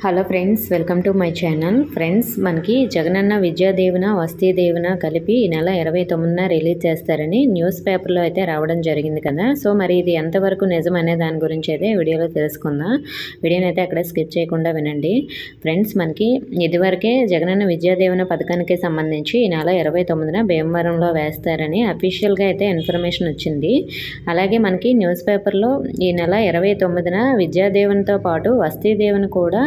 Hello friends, welcome to my channel. Friends, మనకి జగనన్న విద్యా దీవెన వస్తీ దీవెన కలిపి ఈ నెల 29న రిలీజ్ చేస్తారని న్యూస్ పేపర్లో అయితే రావడం జరిగింది కదా. సో మరి ఇది ఎంతవరకు నిజం అనే దాని గురించి అయితే వీడియోలో తెలుసుకుందాం. వీడియోని అయితే అక్కడ స్కిప్ చేయకుండా వినండి. ఫ్రెండ్స్, మనకి ఇదివరకే జగనన్న విద్యా దీవెన పథకానికి సంబంధించి ఈ నెల 29న భీమవరంలో వేస్తారని అఫీషియల్గా అయితే ఇన్ఫర్మేషన్ వచ్చింది. అలాగే మనకి న్యూస్ పేపర్లో ఈ నెల 29న విద్యా దీవెనతో పాటు వస్తీ దీవెన కూడా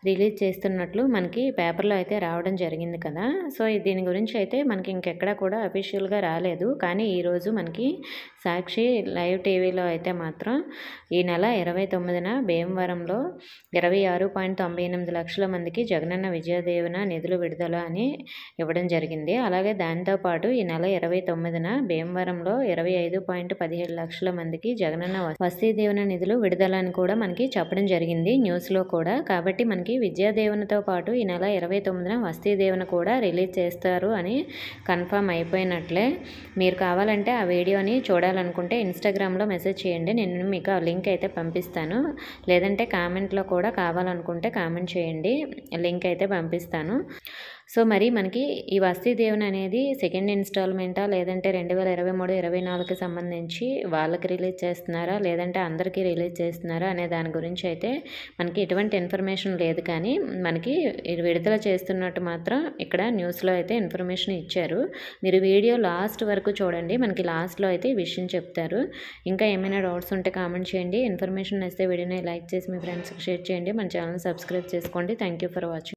రిలీజ్ చేస్తున్నట్లు మనకి పేపర్లో అయితే రావడం జరిగింది కదా. సో దీని గురించి అయితే మనకి ఇంకెక్కడా కూడా అఫీషియల్గా రాలేదు. కానీ ఈరోజు మనకి సాక్షి లైవ్ టీవీలో అయితే మాత్రం ఈ నెల 29న భీమవరంలో 26.98 లక్షల మందికి జగనన్న విద్యా దీవెన నిధులు విడుదల అని ఇవ్వడం జరిగింది. అలాగే దాంతోపాటు ఈ నెల 29న భీమవరంలో 25.17 లక్షల మందికి జగనన్న వస్తీ దీవెన నిధులు విడుదల అని కూడా మనకి చెప్పడం జరిగింది న్యూస్లో కూడా. కాబట్టి మనకి విద్యా దీవెనతో పాటు ఈ నెల 29న వస్తీ దీవెన కూడా రిలీజ్ చేస్తారు అని కన్ఫర్మ్ అయిపోయినట్లే. మీరు కావాలంటే ఆ వీడియోని చూడాలనుకుంటే ఇన్స్టాగ్రామ్లో మెసేజ్ చేయండి, నేను మీకు ఆ లింక్ అయితే పంపిస్తాను. లేదంటే కామెంట్లో కూడా కావాలనుకుంటే కామెంట్ చేయండి, లింక్ అయితే పంపిస్తాను. సో మరి మనకి ఈ వస్తీ దీవెన అనేది సెకండ్ ఇన్స్టాల్మెంటా, లేదంటే 2023-24కి సంబంధించి వాళ్ళకి రిలీజ్ చేస్తున్నారా, లేదంటే అందరికీ రిలీజ్ చేస్తున్నారా అనే దాని గురించి అయితే మనకి ఎటువంటి ఇన్ఫర్మేషన్ లేదు. కానీ మనకి విడుదల చేస్తున్నట్టు మాత్రం ఇక్కడ న్యూస్లో అయితే ఇన్ఫర్మేషన్ ఇచ్చారు. మీరు వీడియో లాస్ట్ వరకు చూడండి, మనకి లాస్ట్లో అయితే ఈ విషయం చెప్తారు. ఇంకా ఏమైనా డౌట్స్ ఉంటే కామెంట్ చేయండి. ఇన్ఫర్మేషన్ ఇస్తే వీడియోని లైక్ చేసి మీ ఫ్రెండ్స్కి షేర్ చేయండి. మన ఛానల్ సబ్స్క్రైబ్ చేసుకోండి. Thank you for watching.